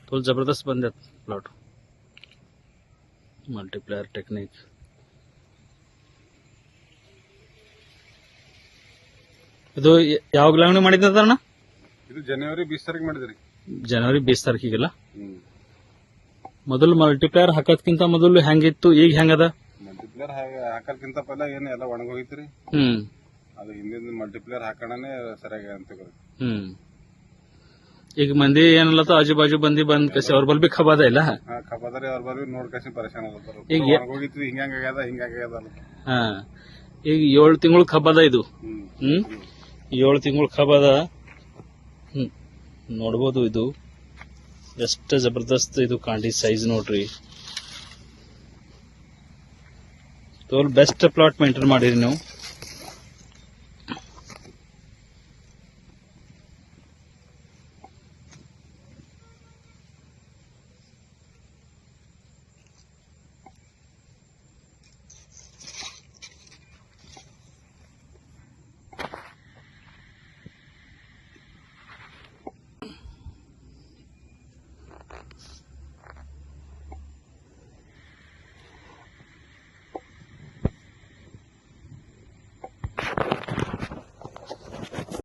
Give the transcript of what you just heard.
Full जबरदस्त ಬಂದೈತೆ plot multiplier technique. ಇದು ಯಾವಾಗ ಲಾವಣಿ ಮಾಡಿದ್ದ ಅಣ್ಣ? ಇದು ಜನವರಿ 20 ತಾರೀಕು ಮಾಡಿದ್ರಿ. ಜನವರಿ 20 ತಾರೀಕಿಗೆಲ್ಲ. ಮೊದಲು ಮಲ್ಟಿಪ್ಲೇಯರ್ ಹಾಕೋದ್ಕಿಂತ ಮೊದಲು ಹೆಂಗಿತ್ತು, ಈಗ ಹೆಂಗದ? ಮಲ್ಟಿಪ್ಲೇಯರ್ ಹಾಕಲ್ಕಿಂತ ಪೈಲ ಏನ್ ಎಲ್ಲ ಒಣಗ ಹೋಗಿತ್ರಿ. ಅದು ಹಿಂದಿನ ಮಲ್ಟಿಪ್ಲೇಯರ್ ಹಾಕೋಣನೆ ಸರಿಯಾಗಿ ಅಂತ. ಈಗ ಮಂದಿ ಏನಲ್ಲ ಆಜು ಬಾಜು ಬಂದ್ ಕಸಿ ಅವ್ರ ಬಲ್ ಬಿ ಖಬಾದ ಇಲ್ಲ. ಖಬಾದ್ರಿ ಅವ್ರ ಬಲ್ ನೋಡ್ ಕಸಿ ಪರೇಶಾನ್ ಆಗತ್ತಾರ. ಈಗ ಹೋಗಿತ್ರಿ ಹಿಂಗಾಗ್ಯದ ಈಗ 7 ತಿಂಗಳು ಖಬಾದ ಇದು. 7 ತಿಂಗಳು ಖಬಾದ. ನೋಡ್ಬೋದು ಇದು ಎಷ್ಟು ಜಬರ್ದಸ್ತ್ ಇದು ಕಾಂಡಿ ಸೈಜ್ ನೋಡ್ರಿ. ಬೆಸ್ಟ್ ಪ್ಲಾಟ್ ಮೇಂಟೈನ್ ಮಾಡಿರಿ ನೀವು.